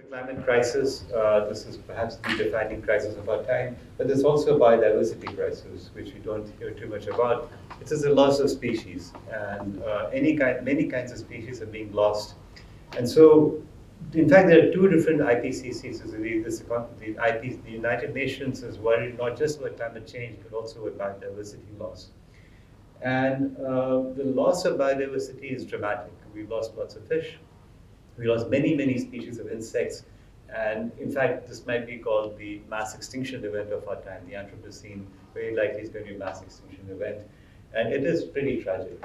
climate crisis. This is perhaps the defining crisis of our time, but there's also a biodiversity crisis, which we don't hear too much about. It is the loss of species, and many kinds of species are being lost. And so, in fact, there are two different IPCCs. The United Nations is worried not just about climate change, but also about biodiversity loss. And the loss of biodiversity is dramatic. We've lost lots of fish. We lost many, many species of insects. And in fact, this might be called the mass extinction event of our time. The Anthropocene very likely is going to be a mass extinction event. And it is pretty tragic.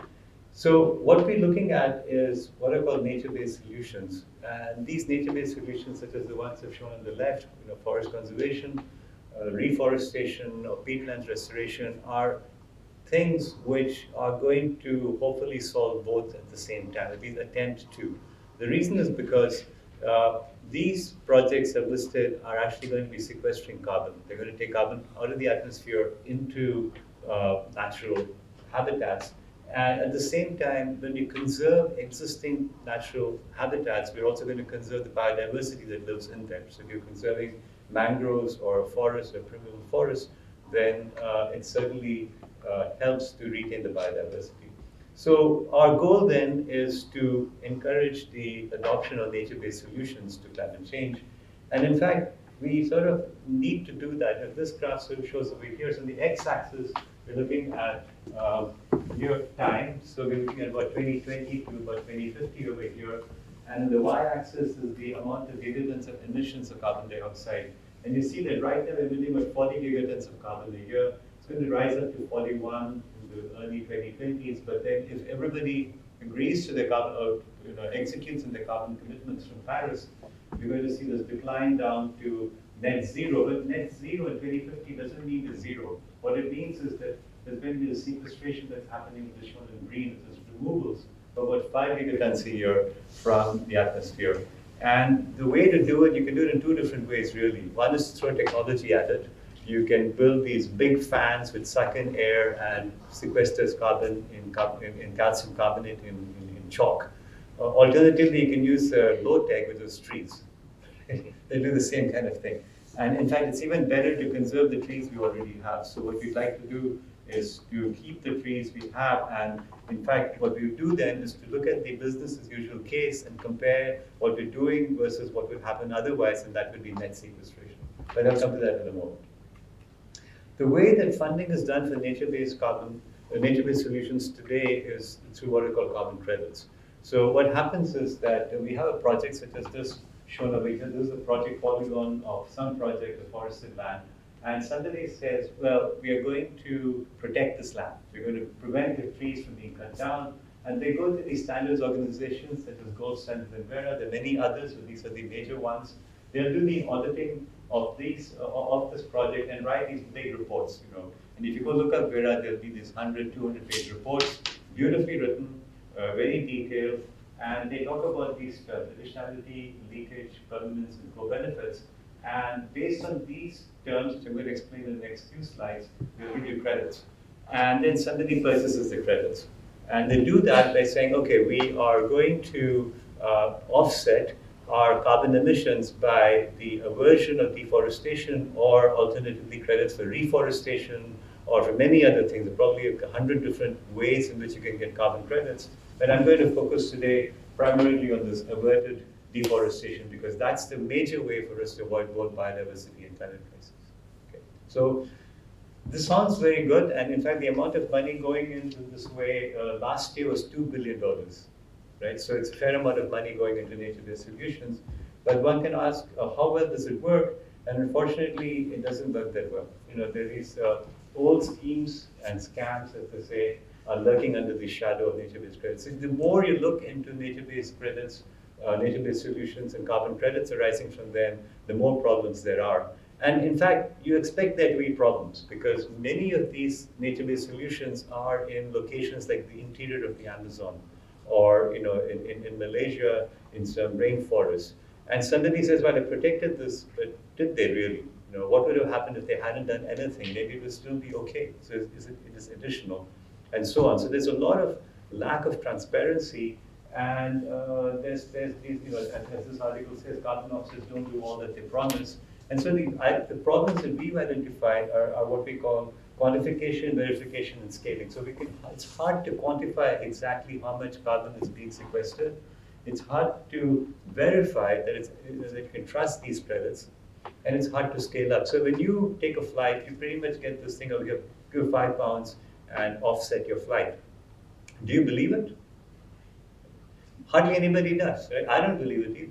So what we're looking at is what are called nature-based solutions. And these nature-based solutions, such as the ones I've shown on the left, forest conservation, reforestation, or peatlands restoration, are things which are going to hopefully solve both at the same time, at least attempt to. The reason is because these projects I've listed are actually going to be sequestering carbon. They're going to take carbon out of the atmosphere into natural habitats. And at the same time, when we conserve existing natural habitats, we're also going to conserve the biodiversity that lives in them. So if you're conserving mangroves or a forest or primeval forest, then it certainly helps to retain the biodiversity. So our goal then is to encourage the adoption of nature-based solutions to climate change. And in fact, we sort of need to do that. And this graph sort of shows over here. So on the x-axis, we're looking at year time. So we're looking at about 2020 to about 2050 over here. And the y-axis is the amount of gigatons of emissions of carbon dioxide. And you see that right now we're emitting about 40 gigatons of carbon a year. It's going to rise up to 41 in the early 2020s. But then if everybody agrees to the carbon, or executes on the carbon commitments from Paris, we're going to see this decline down to net zero. But net zero in 2050 doesn't mean the zero. What it means is that there's going to be the sequestration that's happening, which is shown in green, which is removals of about 5 gigatons a year from the atmosphere. And the way to do it, you can do it in two different ways, really. One is to throw technology at it. You can build these big fans which suck in air and sequesters carbon in calcium carbonate in chalk. Alternatively, you can use low-tech, which is trees. They do the same kind of thing. And in fact, it's even better to conserve the trees we already have. So what we'd like to do is to keep the trees we have. And in fact, what we do then is to look at the business as usual case and compare what we're doing versus what would happen otherwise, and that would be net sequestration. But I'll come to that in a moment. The way that funding is done for nature-based solutions today is through what are called carbon credits. So what happens is that we have a project such as this shown over here. This is a project polygon of some project of forested land. And somebody says, well, we are going to protect this land. We're going to prevent the trees from being cut down. And they go to these standards organizations such as Gold Standard and Vera. There are many others, but these are the major ones. They'll do the auditing of this project and write these big reports. And if you go look up Vera, there'll be these 100, 200-page reports, beautifully written, very detailed. And they talk about these terms: additionality, leakage, permanence, and co-benefits. And based on these terms, which I'm going to explain in the next few slides, they'll give you credits. And then somebody purchases the credits. And they do that by saying, okay, we are going to offset our carbon emissions by the aversion of deforestation, or alternatively credits for reforestation, or for many other things. There are probably 100 different ways in which you can get carbon credits. But I'm going to focus today primarily on this averted deforestation, because that's the major way for us to avoid both biodiversity and climate crisis. Okay. So this sounds very good, and in fact the amount of money going into this way last year was $2 billion, right? So it's a fair amount of money going into nature-based solutions, but one can ask how well does it work? And unfortunately it doesn't work that well. There are these old schemes and scams, as they say, are lurking under the shadow of nature-based credits. So the more you look into nature-based credits, nature-based solutions and carbon credits arising from them, the more problems there are. And in fact, you expect there to be problems, because many of these nature-based solutions are in locations like the interior of the Amazon, or in Malaysia, in some rainforests. And somebody says, well, I protected this, but did they really? What would have happened if they hadn't done anything? Maybe it would still be okay. So it is additional, and so on. So there's a lot of lack of transparency And there's these, as this article says, carbon offsets don't do all that they promise. And so the problems that we've identified are what we call quantification, verification, and scaling. So it's hard to quantify exactly how much carbon is being sequestered. It's hard to verify that you can trust these credits, and it's hard to scale up. So when you take a flight, you pretty much get this thing of you give £5 and offset your flight. Do you believe it? Hardly anybody does, right? I don't believe it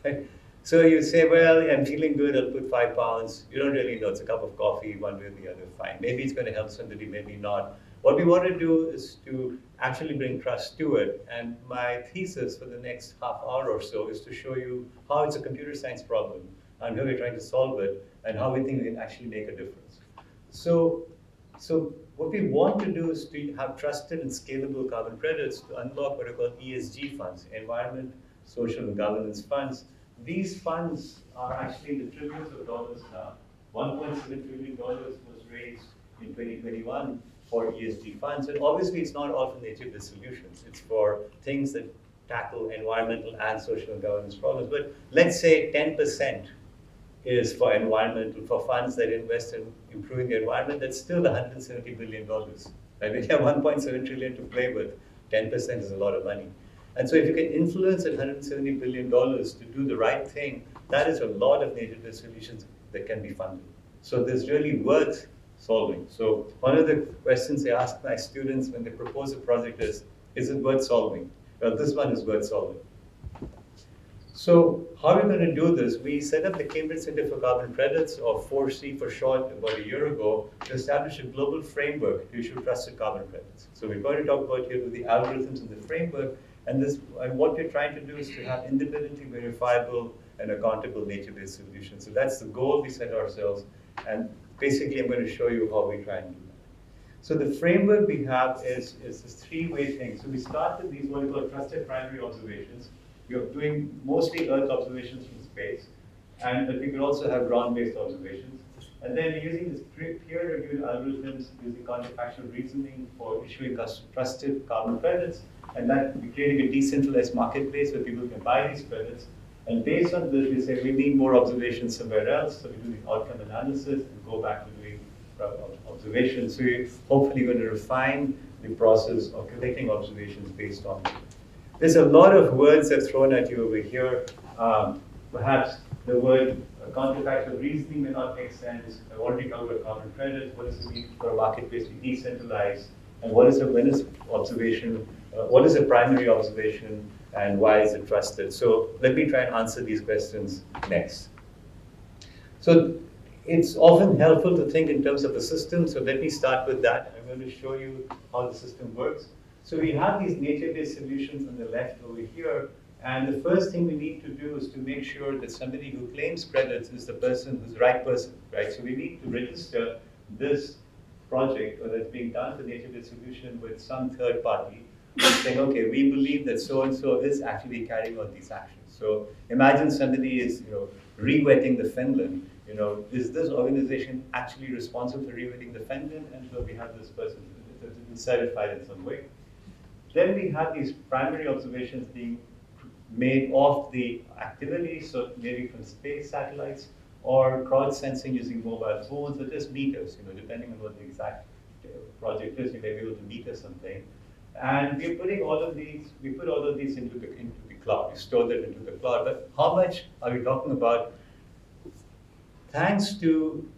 either. So you say, well, I'm feeling good, I'll put £5. You don't really know, it's a cup of coffee, one way or the other, fine. Maybe it's going to help somebody, maybe not. What we want to do is to actually bring trust to it. And my thesis for the next half hour or so is to show you how it's a computer science problem, and how we're trying to solve it, and how we think we can actually make a difference. So what we want to do is to have trusted and scalable carbon credits to unlock what are called ESG funds, environment, social, and governance funds. These funds are actually in the trillions of dollars now. $1.7 trillion was raised in 2021 for ESG funds. And obviously, it's not all for nature-based solutions. It's for things that tackle environmental and social and governance problems. But let's say 10% is for environmental, for funds that invest in improving the environment. That's still $170 billion. Right? We have $1.7 trillion to play with. 10% is a lot of money. And so if you can influence that $170 billion to do the right thing, that is a lot of nature-based solutions that can be funded. So there's really worth solving. So one of the questions I ask my students when they propose a project is it worth solving? Well, this one is worth solving. So how are we going to do this? We set up the Cambridge Center for Carbon Credits, or 4C for short, about a year ago, to establish a global framework to issue trusted carbon credits. So we're going to talk about here the algorithms and the framework. And what we're trying to do is to have independently verifiable and accountable nature-based solutions. So that's the goal we set ourselves. And basically, I'm going to show you how we try and do that. So the framework we have is this three-way thing. So we start with these what we call trusted primary observations. We are doing mostly Earth observations from space, but we could also have ground-based observations. And then we're using this peer-reviewed algorithms using counterfactual reasoning for issuing trusted carbon credits. And that we're creating a decentralized marketplace where people can buy these credits. And based on this, we say we need more observations somewhere else. So we do the outcome analysis and go back to doing observations. So we're hopefully going to refine the process of collecting observations based on it. There's a lot of words that are thrown at you over here. Perhaps the word counterfactual reasoning may not make sense. I've already talked about carbon credits. What does it mean for a marketplace to be decentralized? And when is observation? What is a primary observation? And why is it trusted? So let me try and answer these questions next. So it's often helpful to think in terms of a system. So let me start with that. I'm going to show you how the system works. So we have these nature-based solutions on the left over here. And the first thing we need to do is to make sure that somebody who claims credits is the person who's the right person, right? So we need to register this project, or that's being done for nature-based solution with some third party, saying, okay, we believe that so-and-so is actually carrying out these actions. So imagine somebody is, re-wetting the Fenland. Is this organization actually responsible for re-wetting the Fenland? And so we have this person certified in some way. Then we have these primary observations being made of the activity, so maybe from space satellites, or crowd sensing using mobile phones, or just meters, depending on what the exact project is, you may be able to meter something. And we're putting all of these, we put all of these into the cloud, we store them into the cloud. But how much are we talking about? Thanks to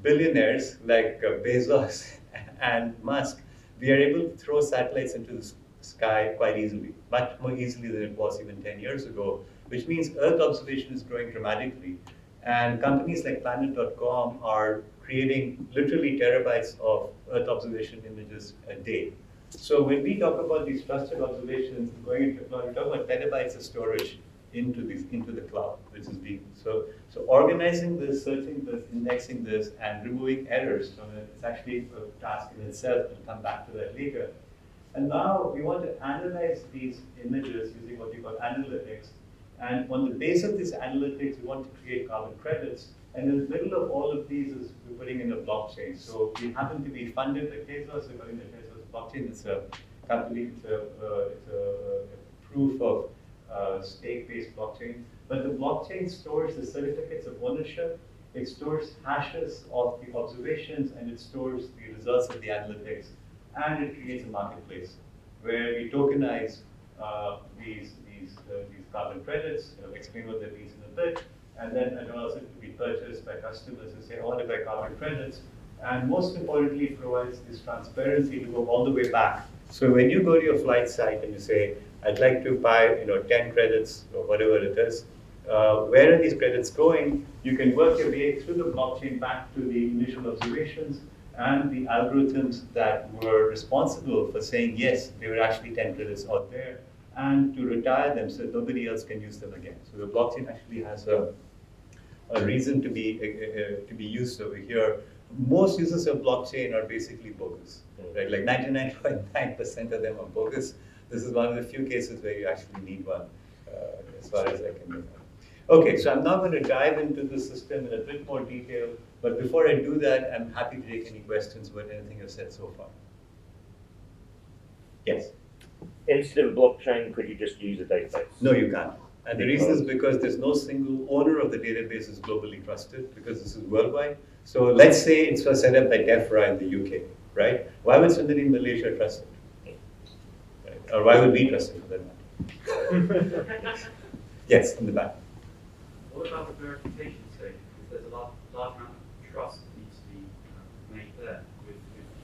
billionaires like Bezos and Musk, we are able to throw satellites into the sky quite easily, much more easily than it was even 10 years ago, which means Earth observation is growing dramatically. And companies like Planet.com are creating literally terabytes of Earth observation images a day. So when we talk about these trusted observations going into the cloud, we talk about petabytes of storage into the cloud, which is being so organizing this, searching this, indexing this, and removing errors from it is actually a task in itself. We'll come back to that later. And now we want to analyze these images using what we call analytics. And on the base of these analytics, we want to create carbon credits. And in the middle of all of these is we're putting in a blockchain. So we happen to be funded by Keshav, so we're going to Keshav's blockchain. It's a company. It's a proof of stake-based blockchain. But the blockchain stores the certificates of ownership. It stores hashes of the observations, and it stores the results of the analytics, and it creates a marketplace where we tokenize these carbon credits. I'll explain what that means in a bit, and then it allows it to be purchased by customers who say, "I want to buy carbon credits," and most importantly, provides this transparency to go all the way back. So when you go to your flight site and you say, "I'd like to buy 10 credits or whatever it is," where are these credits going? You can work your way through the blockchain back to the initial observations and the algorithms that were responsible for saying, yes, there were actually 10 credits out there, and to retire them so nobody else can use them again. So the blockchain actually has a reason to be used over here. Most users of blockchain are basically bogus, right? Like 99.9% of them are bogus. This is one of the few cases where you actually need one, as far as I can remember. Okay, so I'm now going to dive into the system in a bit more detail, but before I do that, I'm happy to take any questions about anything I've said so far. Yes? Instead of blockchain, could you just use a database? No, you can't. And the reason is because there's no single owner of the database is globally trusted, because this is worldwide. So let's say it was set up by DEFRA in the UK, right? Why would somebody in Malaysia trust it? Right? Or why would we trust it for that matter? Yes, in the back. What about the verification stage? Because there's a large amount of trust that needs to be made there with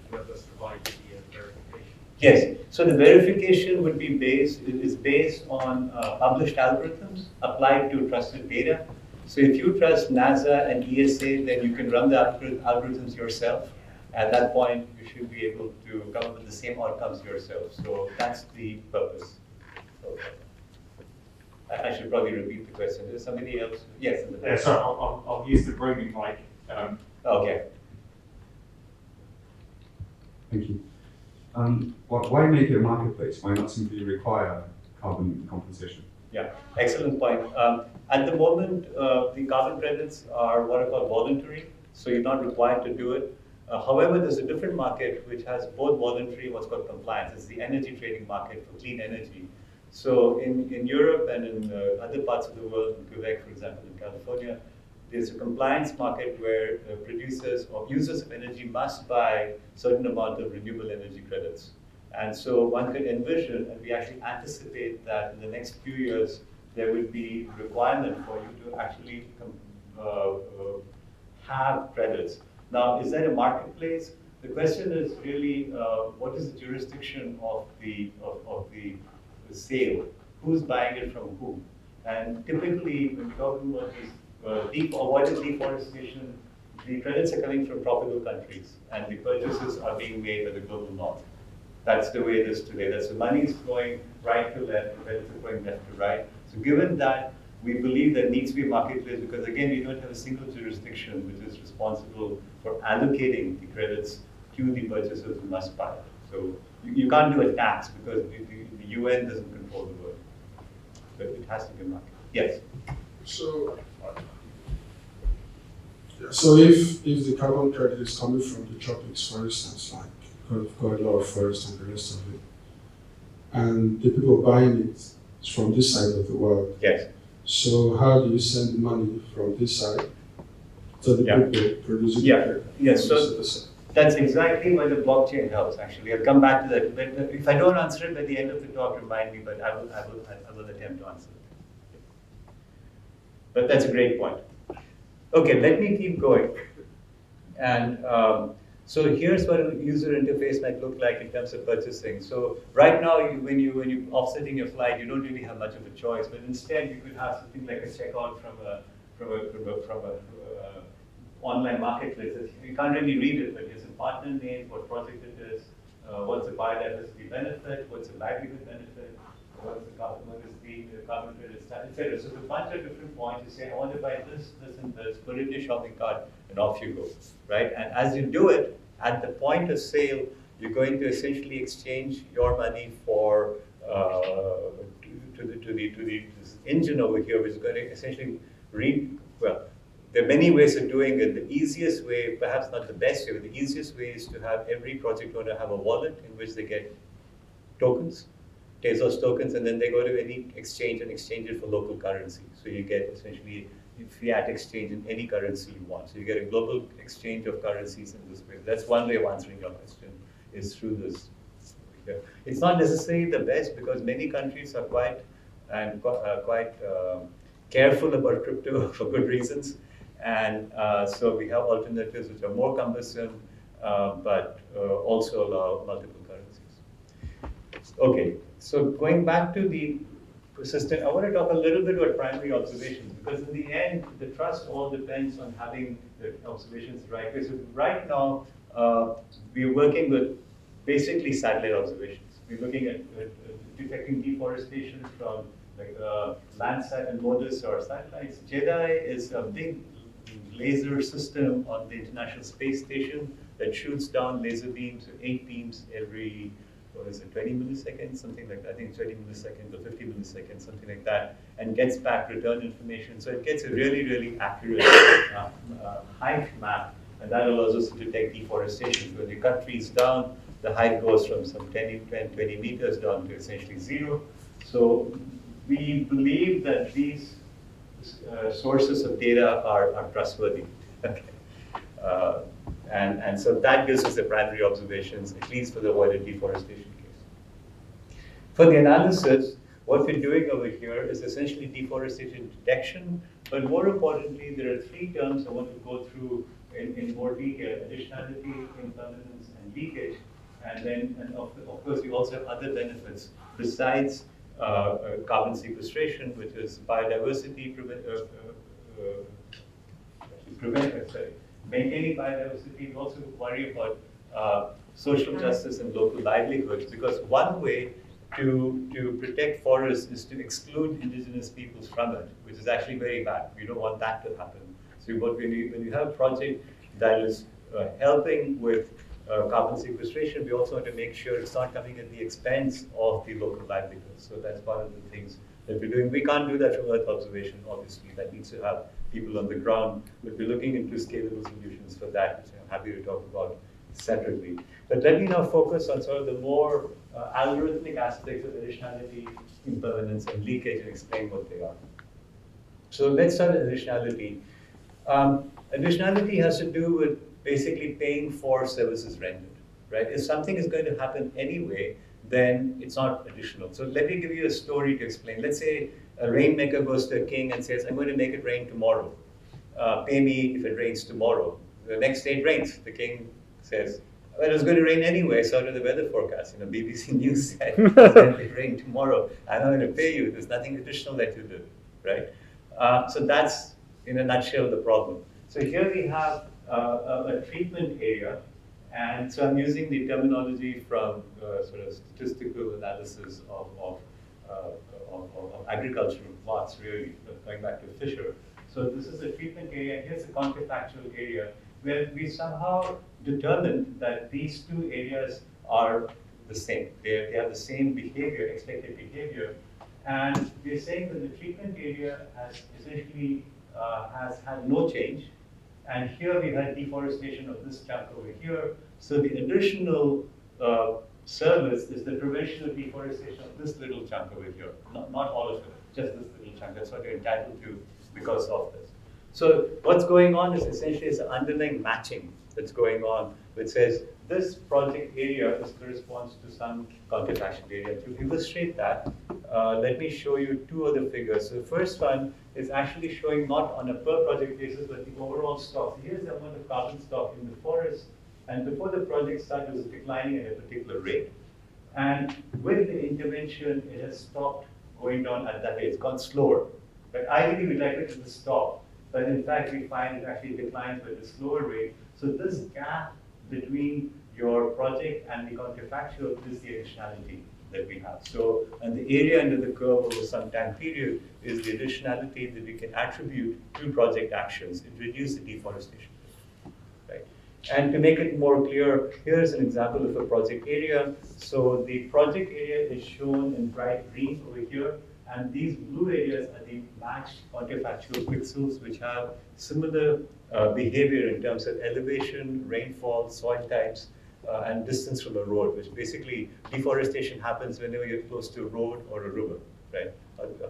whoever provides the verification. Yes, so the verification would be based on published algorithms applied to trusted data. So if you trust NASA and ESA, then you can run the algorithms yourself. At that point, you should be able to come up with the same outcomes yourself. So that's the purpose. Okay. I should probably repeat the question. Is there somebody else? Yes, in the back. Yeah, so I'll use the roaming mic. Okay. Thank you. Why make it a marketplace? Why not simply require carbon compensation? Yeah, excellent point. At the moment, the carbon credits are what are called voluntary, so you're not required to do it. However, there's a different market which has both voluntary and what's called compliance. It's the energy trading market for clean energy. So in Europe and in other parts of the world, in Quebec, for example, in California, there's a compliance market where producers or users of energy must buy a certain amount of renewable energy credits. And so one could envision, and we actually anticipate that in the next few years, there will be requirement for you to actually have credits. Now, is that a marketplace? The question is really, what is the jurisdiction of the sale? Who's buying it from whom? And typically, when we're talking about this avoided deforestation, the credits are coming from tropical countries, and the purchases are being made by the global north. That's the way it is today. That's the money is flowing right to left, the credits are flowing left to right. So given that, we believe there needs to be a marketplace because again, we don't have a single jurisdiction which is responsible for allocating the credits to the purchasers who must buy it. So you can't do a tax because the UN doesn't control the world. But it has to be a market. Yes? So if the carbon credit is coming from the tropics, for instance, like we've got a lot of forest and the rest of it, and the people buying it is from this side of the world. Yes. So how do you send money from this side to the people producing the credit? Yes. So that's exactly why the blockchain helps. Actually, I'll come back to that. But if I don't answer it by the end of the talk, remind me. But I will attempt to answer it. But that's a great point. Okay, let me keep going. And so here's what a user interface might look like in terms of purchasing. So right now, when you're offsetting your flight, you don't really have much of a choice. But instead, you could have something like a checkout from a online marketplace. You can't really read it, but here's a partner name, what project it is, what's the biodiversity benefit, what's the livelihood benefit, what is the carbon credit status, etc. So there's a bunch of different points. You say, I want to buy this, this, and this, put it in your shopping cart, and off you go, right? And as you do it, at the point of sale, you're going to essentially exchange your money for this engine over here, which is going to essentially there are many ways of doing it. The easiest way, perhaps not the best way, but the easiest way is to have every project owner have a wallet in which they get tokens, Tezos tokens, and then they go to any exchange and exchange it for local currency. So you get essentially a fiat exchange in any currency you want. So you get a global exchange of currencies in this way. That's one way of answering your question, is through this. It's not necessarily the best because many countries are quite careful about crypto for good reasons. And so we have alternatives which are more cumbersome, but also allow multiple currencies. Okay, so going back to the persistent, I want to talk a little bit about primary observations, because in the end, the trust all depends on having the observations right. So right now, we're working with basically satellite observations. We're looking at detecting deforestation from like Landsat and MODIS or satellites. JEDI is a big laser system on the International Space Station that shoots down laser beams, 8 beams every, 20 milliseconds, something like that. I think it's 20 milliseconds or 50 milliseconds, something like that, and gets back return information. So it gets a really, really accurate height map, and that allows us to detect deforestation. So when you cut trees down, the height goes from some 20 meters down to essentially 0. So we believe that these sources of data are trustworthy. Okay. And so that gives us the primary observations, at least for the avoided deforestation case. For the analysis, what we're doing over here is essentially deforestation detection, but more importantly, there are 3 terms I want to go through in more detail: additionality, impermanence, and leakage. And then, of course, we also have other benefits besides carbon sequestration, which is biodiversity maintaining biodiversity. We also worry about social justice and local livelihoods, because one way to protect forests is to exclude indigenous peoples from it, which is actually very bad. We don't want that to happen. So when you have a project that is helping with carbon sequestration, we also want to make sure it's not coming at the expense of the local livelihoods. So that's one of the things that we're doing. We can't do that from Earth observation, obviously. That needs to have people on the ground, but we're looking into scalable solutions for that, which I'm happy to talk about separately. But let me now focus on sort of the more algorithmic aspects of additionality, impermanence, and leakage, and explain what they are. So let's start with additionality. Additionality has to do with basically paying for services rendered, right? If something is going to happen anyway, then it's not additional. So let me give you a story to explain. Let's say a rainmaker goes to a king and says, I'm going to make it rain tomorrow. Pay me if it rains tomorrow. The next day it rains. The king says, well, it was going to rain anyway, so did the weather forecast. BBC News said it's going to rain tomorrow. I'm not going to pay you. There's nothing additional that you did, right? So that's, in a nutshell, the problem. So here we have a treatment area, and so I'm using the terminology from sort of statistical analysis of agricultural plots, really, going back to Fisher. So this is a treatment area, here's the counterfactual area, where we somehow determined that these 2 areas are the same. They have the same behavior, expected behavior, and we're saying that the treatment area has essentially has had no change. And here we've had deforestation of this chunk over here. So the additional service is the prevention of deforestation of this little chunk over here. Not all of it, just this little chunk. That's what you're entitled to because of this. So what's going on is essentially it's an underlying matching that's going on, which says this project area corresponds to some counterfactual area. To illustrate that, let me show you 2 other figures. So the first one is actually showing not on a per project basis, but the overall stock. So here's the amount of carbon stock in the forest, and before the project started, it was declining at a particular rate. And with the intervention, it has stopped going down at that rate. It's gone slower. But ideally, we'd like it to stop. But in fact, we find it actually declines at a slower rate. So this gap between your project and the counterfactual is the additionality that we have. So, and the area under the curve over some time period is the additionality that we can attribute to project actions. It reduces the deforestation, right? And to make it more clear, here's an example of a project area. So the project area is shown in bright green over here, and these blue areas are the matched counterfactual pixels, which have similar behavior in terms of elevation, rainfall, soil types, and distance from a road, which basically deforestation happens whenever you're close to a road or a river, right?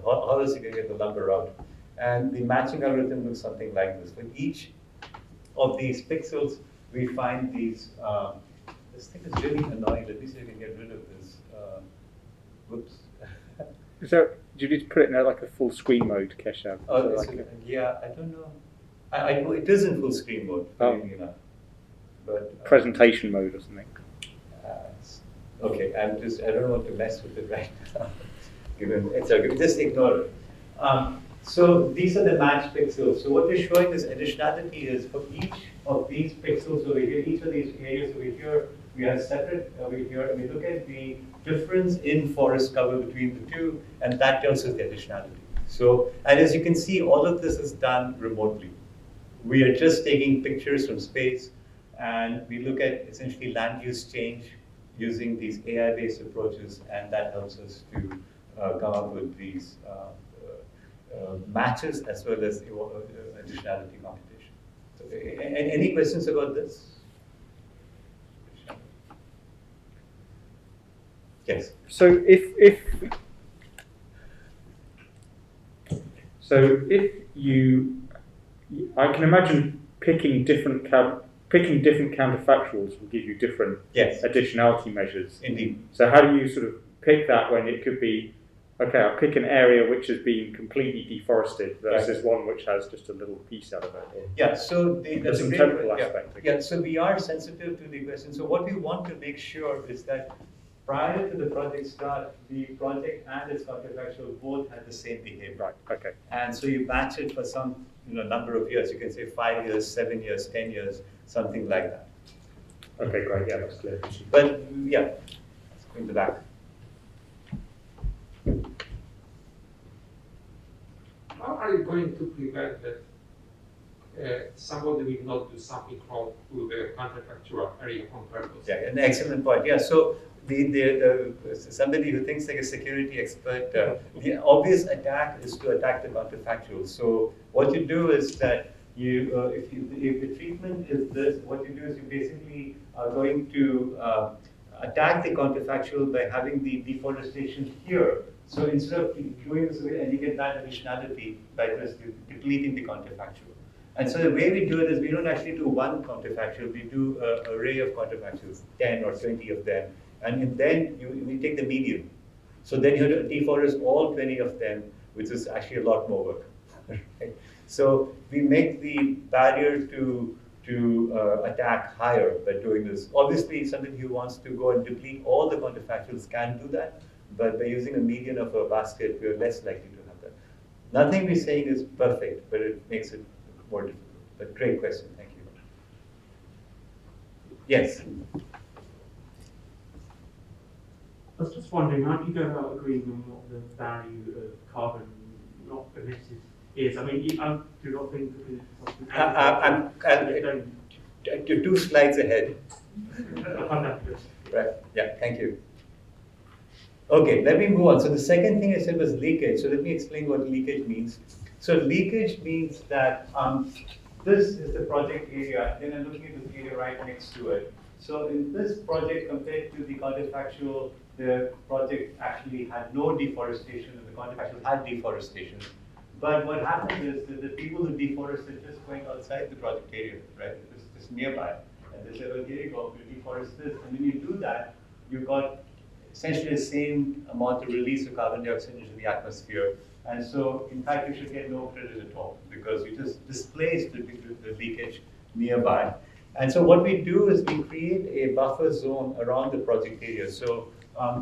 How else you can get the lumber out? And the matching algorithm looks something like this. For each of these pixels, we find these. This thing is really annoying. Let me see if I can get rid of this. Whoops. So, do you need to put it in like a full screen mode, Keshav? Oh, Like yeah, I don't know. I know it is in full screen mode, believe enough. But presentation mode or something. Okay, I don't want to mess with it right now. It's okay, just ignore it. So these are the matched pixels. So what we're showing is additionality is for each of these pixels over here, each of these areas over here, we are separate over here, and we look at the difference in forest cover between the two, and that tells us the additionality. So, and as you can see, all of this is done remotely. We are just taking pictures from space, and we look at essentially land use change using these AI-based approaches, and that helps us to come up with these matches as well as additionality computation. So, any questions about this? Yes. So if you, I can imagine picking different counterfactuals will give you different Yes. additionality measures. Indeed. So how do you sort of pick that when it could be, okay, I'll pick an area which has been completely deforested versus one which has just a little piece out of it? Or Yeah, so there's that's a some great temporal yeah. aspect. Yeah, so we are sensitive to the question. So what we want to make sure is that prior to the project start, the project and its counterfactual both had the same behavior. Right, okay. And so you match it for some number of years. You can say 5 years, 7 years, 10 years, something like that. Okay, great, yeah, that's clear. But yeah, let's go in the back. How are you going to prevent that somebody will not do something wrong with the counterfactual area on purpose? Yeah, an excellent point. Yeah, so somebody who thinks like a security expert, the obvious attack is to attack the counterfactual. So what you do is that if the treatment is this, what you do is you basically are going to attack the counterfactual by having the deforestation here. So instead of doing this, and you get that additionality by just depleting the counterfactual. And so the way we do it is we don't actually do one counterfactual, we do an array of counterfactuals, 10 or 20 of them. And then we take the median. So then you have to deforest all 20 of them, which is actually a lot more work. Right? So we make the barrier to attack higher by doing this. Obviously, somebody who wants to go and deplete all the counterfactuals can do that, but by using a median of a basket, we are less likely to have that. Nothing we're saying is perfect, but it makes it more difficult. But great question, thank you. Yes? I was just wondering, how do you go about agreeing on what the value of carbon not emitted is? I mean, I do not think that You're 2 slides ahead. it's Right, yeah, thank you. Okay, let me move on. So the second thing I said was leakage. So let me explain what leakage means. So leakage means that this is the project area, then I'm looking at this area right next to it. So in this project compared to the counterfactual, the project actually had no deforestation and the counterfactual had deforestation. But what happened is that the people who deforested just going outside the project area, right? It was just nearby. And they said, well, here you go, we deforest this. And when you do that, you got essentially the same amount of release of carbon dioxide into the atmosphere. And so, in fact, you should get no credit at all because you just displaced the leakage nearby. And so what we do is we create a buffer zone around the project area. So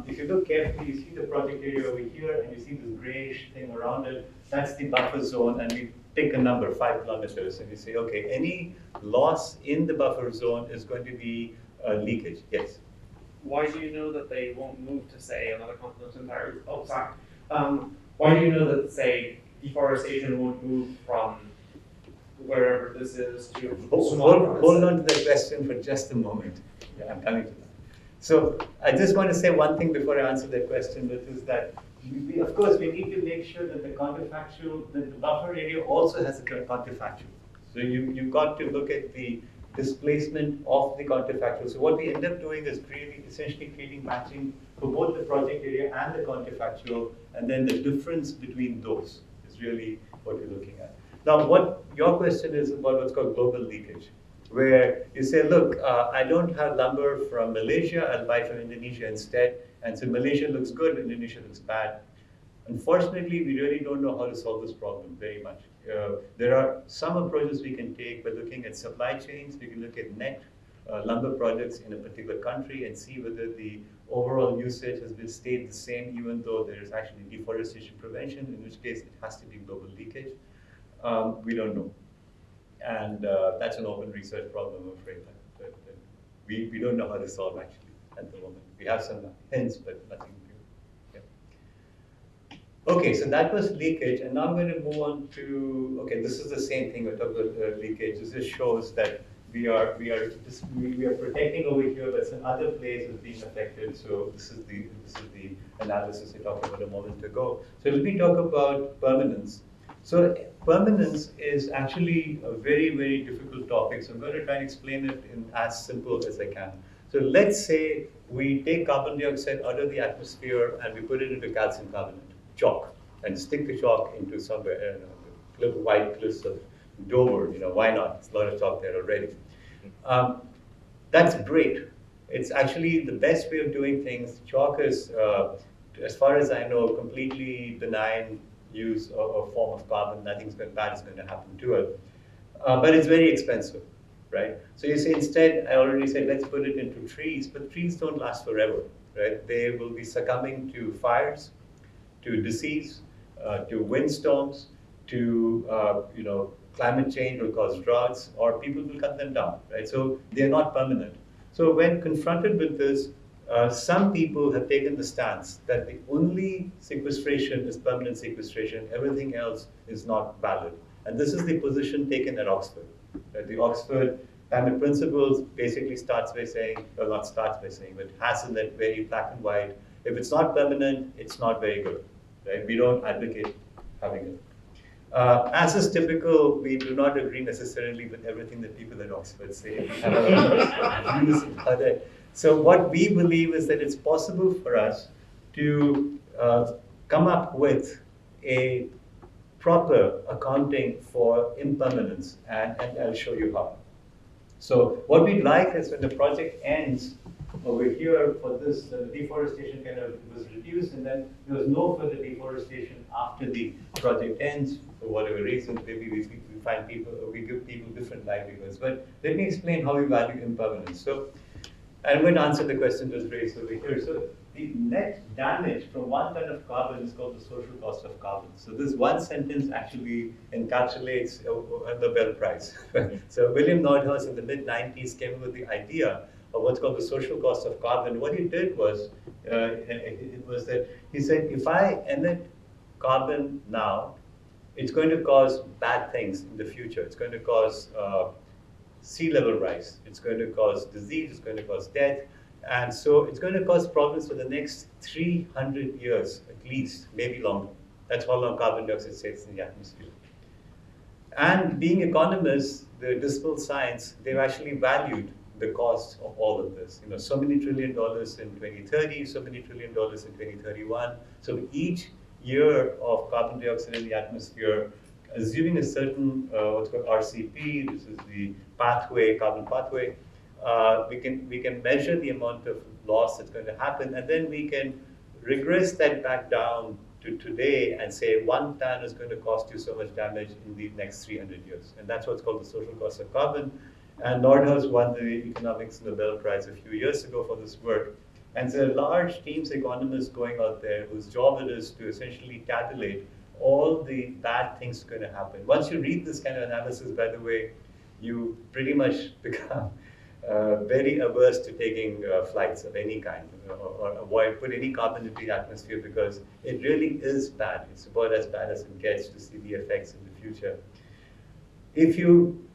if you look carefully, you see the project area over here and you see this grayish thing around it. That's the buffer zone, and we take a number, 5 kilometers, and we say, okay, any loss in the buffer zone is going to be leakage. Yes? Why do you know that they won't move to, say, another continent entirely? Oh, sorry. Why do you know that, say, deforestation won't move from wherever this is to Hold on to that question for just a moment. Yeah, I'm coming to that. So I just want to say one thing before I answer that question, which is that of course we need to make sure that the counterfactual, that the buffer area also has a counterfactual. So you've got to look at the displacement of the counterfactual. So what we end up doing is essentially creating matching for both the project area and the counterfactual, and then the difference between those is really what we're looking at. Now, what your question is about what's called global leakage, where you say, look, I don't have lumber from Malaysia, I'll buy from Indonesia instead, and so Malaysia looks good, Indonesia looks bad. Unfortunately, we really don't know how to solve this problem very much. There are some approaches we can take by looking at supply chains. We can look at net lumber projects in a particular country and see whether the overall usage has been stayed the same, even though there is actually deforestation prevention, in which case it has to be global leakage. We don't know. And that's an open research problem, I'm afraid. That we don't know how to solve actually at the moment. We have some hints, but nothing. Okay, so that was leakage, and now I'm going to move on to, okay, this is the same thing, we're talking about leakage. This just shows that we are protecting over here, but some other place is being affected, so this is the analysis we talked about a moment ago. So let me talk about permanence. So permanence is actually a very, very difficult topic, so I'm going to try and explain it in as simple as I can. So let's say we take carbon dioxide out of the atmosphere and we put it into calcium carbonate, chalk, and stick the chalk into somewhere, the little white cliffs of Dover, why not? There's a lot of chalk there already. That's great. It's actually the best way of doing things. Chalk is, as far as I know, completely benign use of form of carbon. Nothing bad is going to happen to it. But it's very expensive, right? So you say instead, I already said, let's put it into trees, but trees don't last forever, right? They will be succumbing to fires, to disease, to windstorms, to climate change will cause droughts, or people will cut them down, right? So they're not permanent. So when confronted with this, some people have taken the stance that the only sequestration is permanent sequestration, everything else is not valid. And this is the position taken at Oxford. Right? The Oxford climate principles basically starts by saying, well, not starts by saying, but has in that very black and white, if it's not permanent, it's not very good. Right? We don't advocate having it. As is typical, we do not agree necessarily with everything that people at Oxford say. We have our views about it. So what we believe is that it's possible for us to come up with a proper accounting for impermanence, and I'll show you how. So what we'd like is when the project ends, over here for this, the deforestation kind of was reduced, and then there was no further deforestation after the project ends for whatever reasons. Maybe we find people, or we give people different livelihoods. But let me explain how we value impermanence. So I'm going to answer the question that was raised over here. So the net damage from 1 ton of carbon is called the social cost of carbon. So this one sentence actually encapsulates a Nobel Prize. So William Nordhaus in the mid-90s came up with the idea of what's called the social cost of carbon. What he did was, that he said, if I emit carbon now, it's going to cause bad things in the future. It's going to cause sea level rise. It's going to cause disease. It's going to cause death. And so it's going to cause problems for the next 300 years, at least, maybe longer. That's how long carbon dioxide stays in the atmosphere. And being economists, the dismal science, they've actually valued the cost of all of this. So many $1 trillion in 2030, so many $1 trillion in 2031. So each year of carbon dioxide in the atmosphere, assuming a certain what's called RCP, this is the pathway, carbon pathway, we can measure the amount of loss that's going to happen, and then we can regress that back down to today and say 1 ton is going to cost you so much damage in the next 300 years. And that's what's called the social cost of carbon. And Nordhaus won the Economics Nobel Prize a few years ago for this work. And there are large teams of economists going out there whose job it is to essentially tabulate all the bad things that are going to happen. Once you read this kind of analysis, by the way, you pretty much become very averse to taking flights of any kind, or avoid put any carbon into the atmosphere, because it really is bad. It's about as bad as it gets to see the effects in the future.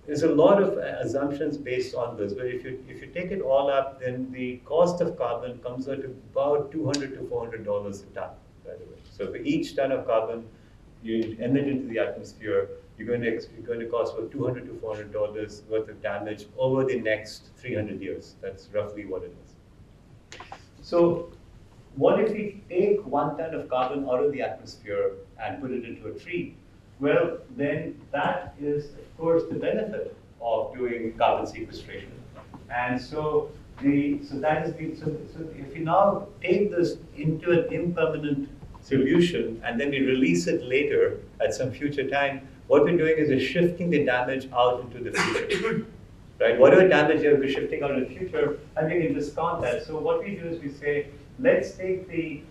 There's a lot of assumptions based on this, but if you take it all up, then the cost of carbon comes out to about $200 to $400 a ton, by the way. So for each ton of carbon you emit into the atmosphere, you're going to cost about $200 to $400 worth of damage over the next 300 years. That's roughly what it is. So what if we take 1 ton of carbon out of the atmosphere and put it into a tree? Well, then that is, of course, the benefit of doing carbon sequestration. And so that is so if you now take this into an impermanent solution and then we release it later at some future time, what we're doing is shifting the damage out into the future. Right? Whatever damage you're shifting out in the future, and we can discount that. So what we do is we say, let's take the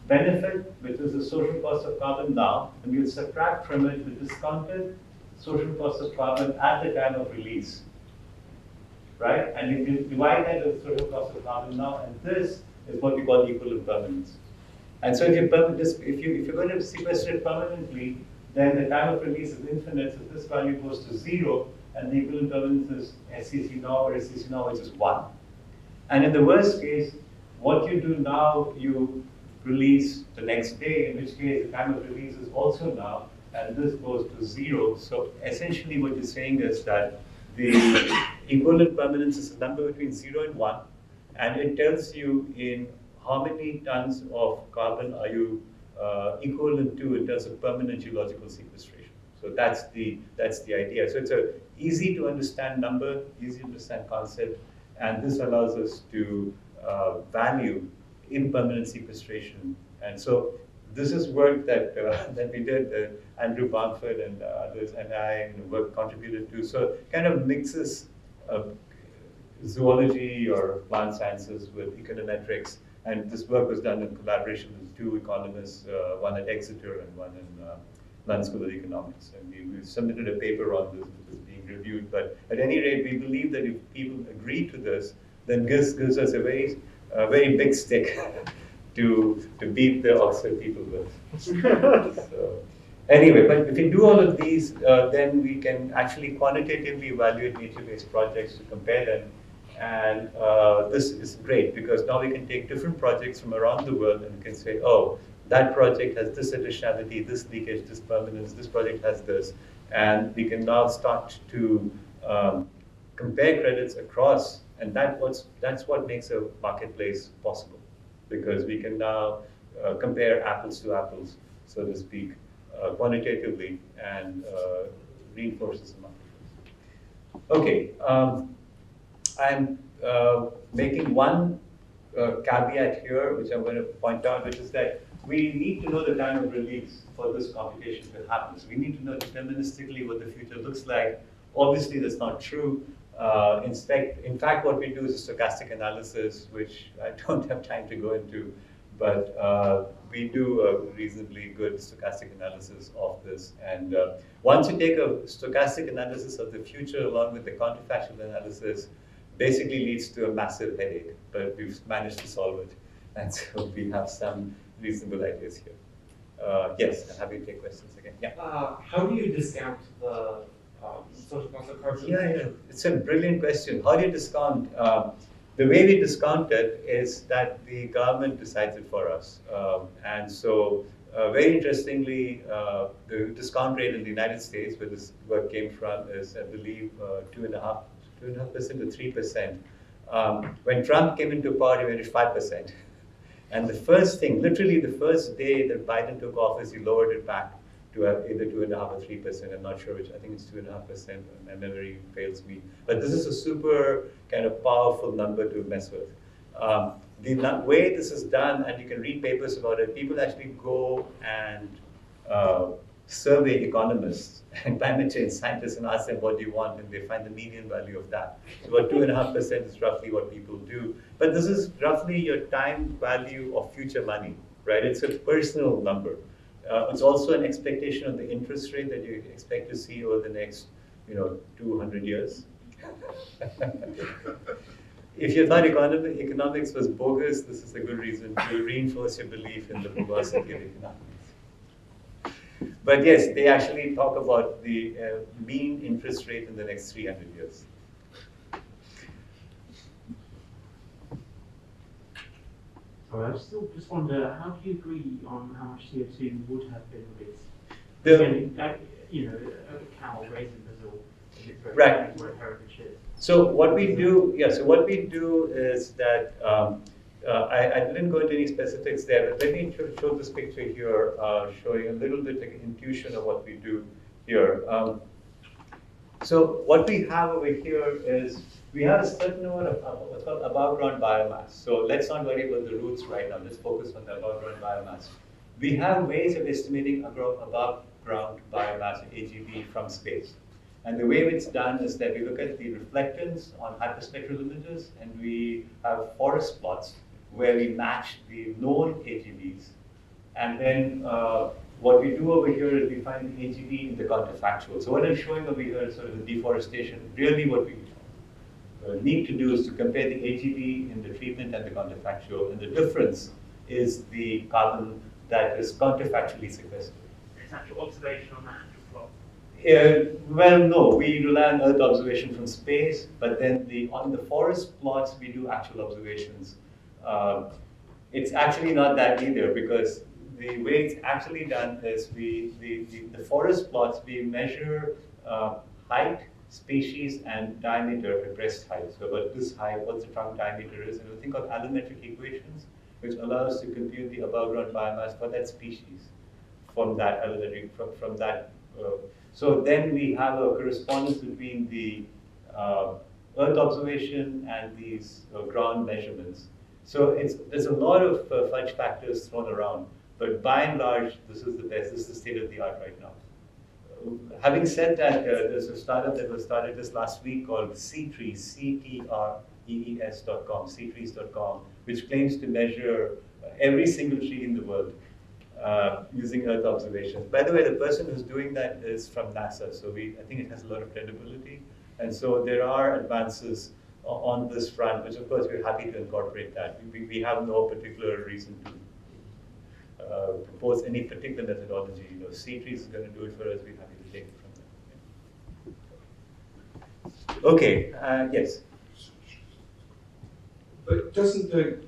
benefit, which is the social cost of carbon now, and we'll subtract from it the discounted social cost of carbon at the time of release. Right? And if you divide that with the social cost of carbon now, and this is what we call equal impermanence. And so if you're going to sequester it permanently, then the time of release is infinite, so this value goes to 0, and the equal impermanence is SCC now, or SCC now, which is 1. And in the worst case, what you do now, you release the next day, in which case the time of release is also now, and this goes to 0. So essentially what you're saying is that the equal impermanence is a number between 0 and 1, and it tells you in how many tons of carbon are you equivalent to in terms of permanent geological sequestration. So that's the idea. So it's a easy to understand number, easy to understand concept, and this allows us to value impermanent sequestration. And so this is work that that we did, Andrew Bamford and others and I contributed to. So kind of mixes zoology or plant sciences with econometrics. And this work was done in collaboration with 2 economists, one at Exeter and one in London School of Economics. And we submitted a paper on this, which is being reviewed. But at any rate, we believe that if people agree to this, then gives us a very big stick to beat the Oxford people with. So, anyway, but if we do all of these, then we can actually quantitatively evaluate nature-based projects to compare them. And this is great because now we can take different projects from around the world and we can say, oh, that project has this additionality, this leakage, this permanence, this project has this. And we can now start to compare credits across, and that's what makes a marketplace possible. Because we can now compare apples to apples, so to speak, quantitatively, and reinforces the marketplace. Okay. I'm making one caveat here, which I'm going to point out, which is that we need to know the time of release for this computation to happen. So we need to know deterministically what the future looks like. Obviously, that's not true. In fact, what we do is a stochastic analysis, which I don't have time to go into, but we do a reasonably good stochastic analysis of this. And once you take a stochastic analysis of the future along with the counterfactual analysis, basically leads to a massive headache, but we've managed to solve it. And so we have some reasonable ideas here. Yes, I'm happy to take questions again. Yeah. How do you discount the social cost of carbon? Yeah, it's a brilliant question. How do you discount? The way we discount it is that the government decides it for us. And so, very interestingly, the discount rate in the United States, where this work came from, is, I believe, 2.5% to 3%. When Trump came into power, he went to 5%. And the first thing, literally the first day that Biden took office, he lowered it back to either 2.5% or 3%. I'm not sure which. I think it's 2.5%. My memory fails me. But this is a super kind of powerful number to mess with. The way this is done, and you can read papers about it, people actually go and survey economists and climate change scientists and ask them what do you want, and they find the median value of that. So about 2.5% is roughly what people do. But this is roughly your time value of future money, right? It's a personal number. It's also an expectation of the interest rate that you expect to see over the next, 200 years. If you thought economics was bogus, this is a good reason to reinforce your belief in the bourgeoisie of economics. But yes, they actually talk about the mean interest rate in the next 300 years. Sorry, I still just wonder, how do you agree on how much CO2 would have been released? The- Again, you know, a cow raised in Brazil, Right. where heritage is. So what we do, so what we do is that, I didn't go into any specifics there, but let me show this picture here, showing a little bit of intuition of what we do here. So what we have over here is, we have a certain amount of what's called above ground biomass. So let's not worry about the roots right now, let's focus on the above ground biomass. We have ways of estimating above ground biomass, AGB, from space. And the way it's done is that we look at the reflectance on hyperspectral images, and we have forest plots where we match the known AGBs. And then what we do over here is we find the AGB in the counterfactual. So what I'm showing over here is sort of the deforestation. Really what we need to do is to compare the AGB in the treatment and the counterfactual, and the difference is the carbon that is counterfactually sequestered. It's actual observation on the actual plot. Well, no, we rely on Earth observation from space, but then on the forest plots we do actual observations. It's actually not that either, because the way it's actually done is the forest plots, we measure height, species, and diameter at breast height. So about this height, what the trunk diameter is, and we think of allometric equations, which allow us to compute the above ground biomass for that species from that allometric, from that. So then we have a correspondence between the Earth observation and these ground measurements. So there's a lot of fudge factors thrown around, but by and large, this is the best. This is the state of the art right now. Having said that, there's a startup that was started this last week called CTrees, CTREES.com, ctrees.com, which claims to measure every single tree in the world using Earth observations. By the way, the person who's doing that is from NASA, so I think it has a lot of credibility. And so there are advances on this front, which of course we're happy to incorporate that. We have no particular reason to propose any particular methodology. You know, CTrees is going to do it for us. We're happy to take it from there. Okay. Yes. But doesn't the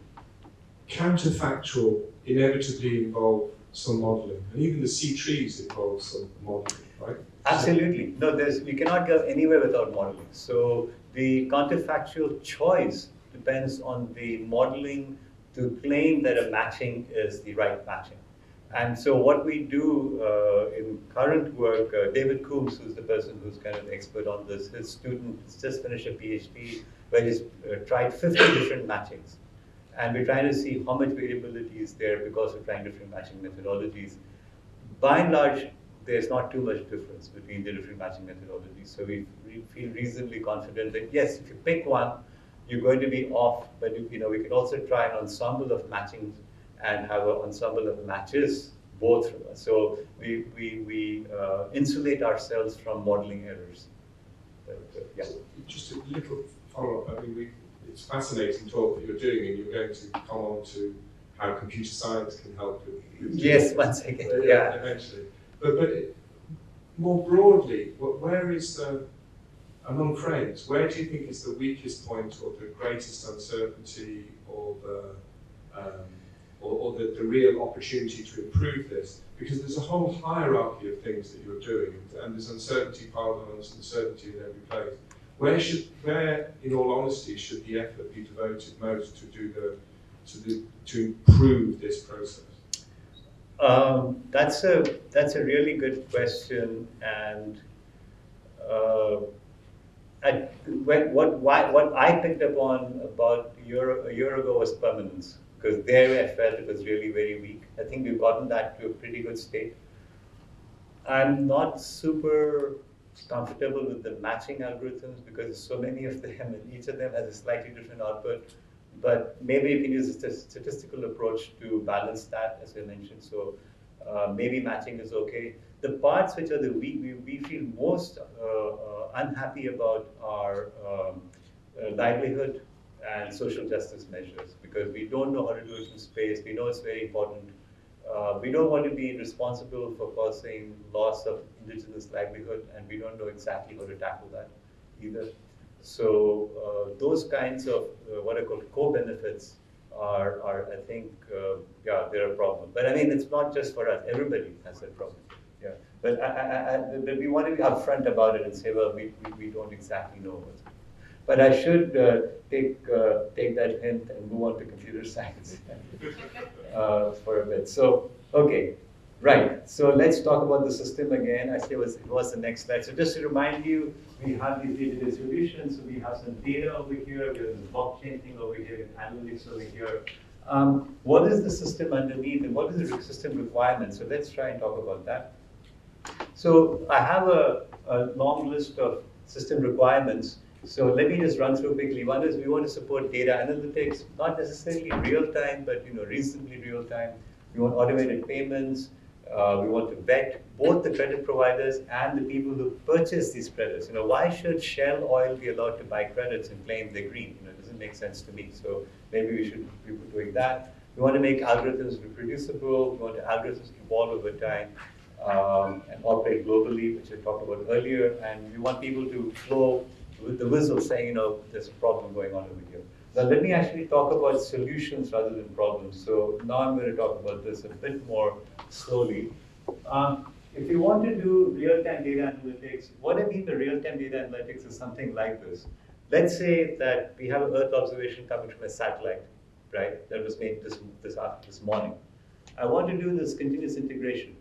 counterfactual inevitably involve some modelling? And even the CTrees involves some modelling, right? Absolutely. No, we cannot go anywhere without modeling. So the counterfactual choice depends on the modeling to claim that a matching is the right matching. And so what we do in current work, David Coombs, who's the person who's kind of the expert on this, his student has just finished a PhD where he's tried 50 different matchings. And we're trying to see how much variability is there because we're trying different matching methodologies. By and large, there's not too much difference between the different matching methodologies. So we feel reasonably confident that yes, if you pick one, you're going to be off, but we can also try an ensemble of matchings and have an ensemble of matches both. So we insulate ourselves from modeling errors. Yeah. Just a little follow-up. I mean, it's fascinating talk that you're doing, and you're going to come on to how computer science can help with yes, once again, yeah. Eventually. But more broadly, where is among friends, where do you think is the weakest point or the greatest uncertainty or the real opportunity to improve this? Because there's a whole hierarchy of things that you're doing, and there's uncertainty piled on uncertainty in every place. Where, in all honesty, should the effort be devoted most to improve this process? That's a really good question, and what I picked up on about a year ago was permanence, because there I felt it was really very weak. I think we've gotten that to a pretty good state. I'm not super comfortable with the matching algorithms because so many of them, and each of them has a slightly different output. But maybe you can use a statistical approach to balance that, as I mentioned. So maybe matching is okay. The parts which are the weak, we feel most unhappy about are livelihood and social justice measures, because we don't know how to do it in space. We know it's very important. We don't want to be responsible for causing loss of indigenous livelihood, and we don't know exactly how to tackle that either. So those kinds of what are called co-benefits are I think, yeah, they're a problem. But I mean, it's not just for us, everybody has that problem. Yeah. But but we want to be upfront about it and say, well, we don't exactly know what's. But I should take that hint and move on to computer science for a bit. So, okay, right. So let's talk about the system again. Actually, it was the next slide. So just to remind you, we have these data distributions. So we have some data over here. We have this blockchain thing over here, and analytics over here. What is the system underneath, and what is the system requirement? So let's try and talk about that. So I have a long list of system requirements. So let me just run through quickly. One is we want to support data analytics, not necessarily real time, but reasonably real time. We want automated payments. We want to vet both the credit providers and the people who purchase these credits. Why should Shell Oil be allowed to buy credits and claim they're green? It doesn't make sense to me. So maybe we should be doing that. We want to make algorithms reproducible. We want algorithms evolve over time and operate globally, which I talked about earlier. And we want people to flow with the whistle saying, there's a problem going on over here. Now let me actually talk about solutions rather than problems. So now I'm going to talk about this a bit more slowly. If you want to do real-time data analytics, what I mean by real-time data analytics is something like this. Let's say that we have an Earth observation coming from a satellite, right? That was made this morning. I want to do this continuous integration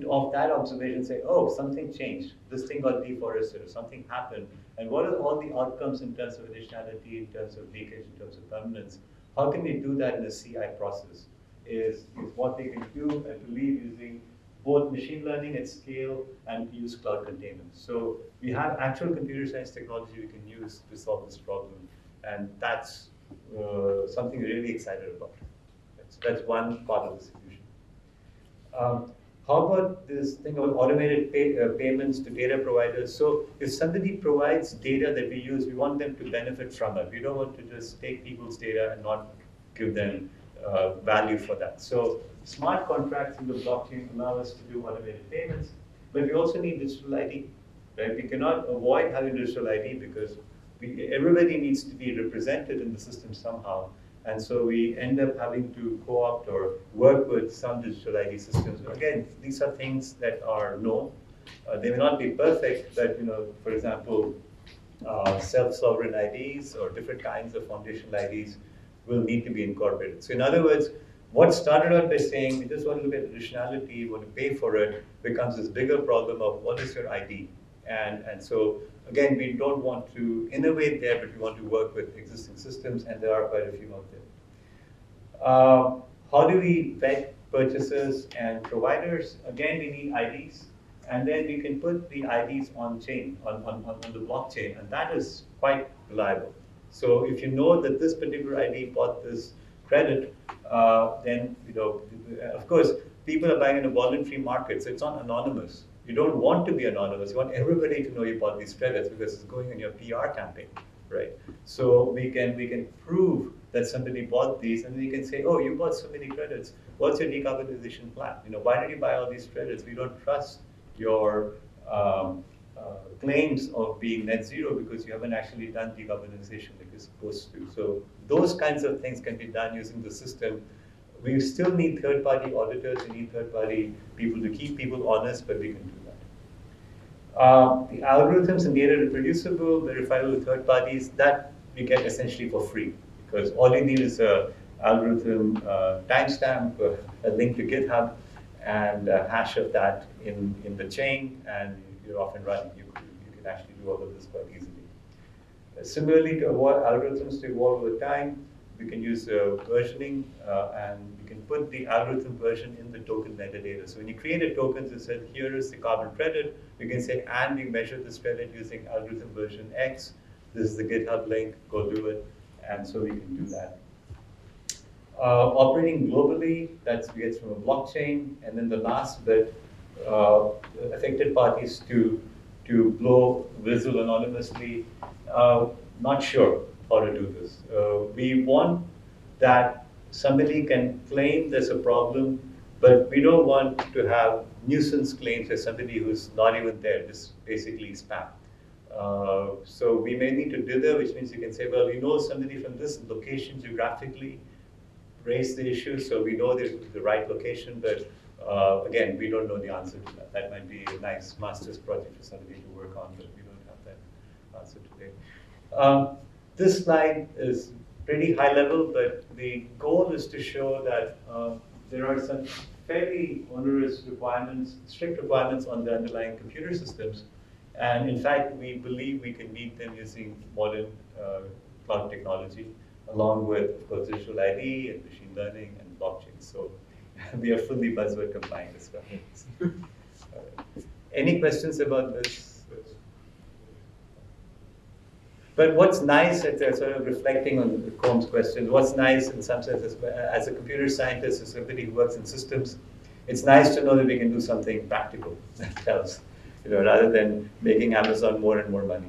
of that observation, say, oh, something changed. This thing got deforested, or something happened. And what are all the outcomes in terms of additionality, in terms of leakage, in terms of permanence? How can we do that in a CI process? Is what we can do, I believe, using both machine learning at scale and use cloud containers. So we have actual computer science technology we can use to solve this problem. And that's something we're really excited about. So that's one part of the solution. How about this thing of automated payments to data providers? So if somebody provides data that we use, we want them to benefit from it. We don't want to just take people's data and not give them value for that. So smart contracts in the blockchain allow us to do automated payments, but we also need digital ID. Right? We cannot avoid having digital ID because everybody needs to be represented in the system somehow. And so we end up having to co-opt or work with some digital ID systems. Again, these are things that are known. They may not be perfect, but for example, self-sovereign IDs or different kinds of foundational IDs will need to be incorporated. So in other words, what started out by saying we just want to look at additionality, want to pay for it, becomes this bigger problem of what is your ID? And so again, we don't want to innovate there, but we want to work with existing systems, and there are quite a few out there. How do we vet purchasers and providers? Again, we need IDs, and then we can put the IDs on chain, on the blockchain, and that is quite reliable. So if you know that this particular ID bought this credit, then of course, people are buying in a voluntary market, so it's not anonymous. You don't want to be anonymous. You want everybody to know you bought these credits because it's going in your PR campaign, right? So we can prove that somebody bought these, and we can say, oh, you bought so many credits. What's your decarbonization plan? Why did you buy all these credits? We don't trust your claims of being net zero because you haven't actually done decarbonization like you're supposed to. So those kinds of things can be done using the system. We still need third-party auditors, we need third-party people to keep people honest, but we can do that. The algorithms and data reproducible, verifiable with third parties, that we get essentially for free, because all you need is an algorithm timestamp, a link to GitHub, and a hash of that in the chain, and you're off and running. You can actually do all of this quite easily. Similarly, to avoid algorithms to evolve over time, we can use versioning, and we can put the algorithm version in the token metadata. So when you create a token that says, here is the carbon credit, we can say, and we measure this credit using algorithm version X. This is the GitHub link, go do it. And so we can do that. Operating globally, we get from a blockchain. And then the last bit, affected parties to blow whistle anonymously. Not sure how to do this. We want that somebody can claim there's a problem, but we don't want to have nuisance claims as somebody who's not even there, just basically spam. So we may need to dither, which means you can say, well, we know somebody from this location geographically raised the issue, so we know the right location, but again, we don't know the answer to that. That might be a nice master's project for somebody to work on, but we don't have that answer today. This slide is pretty high level, but the goal is to show that there are some fairly onerous requirements, strict requirements on the underlying computer systems. And in fact, we believe we can meet them using modern cloud technology, along with, of course, digital ID and machine learning and blockchain. So we are fully buzzword compliant as well. Any questions about this? But what's nice, sort of reflecting on Combs' question, what's nice in some sense as a computer scientist, as somebody who works in systems, it's nice to know that we can do something practical that helps, rather than making Amazon more and more money,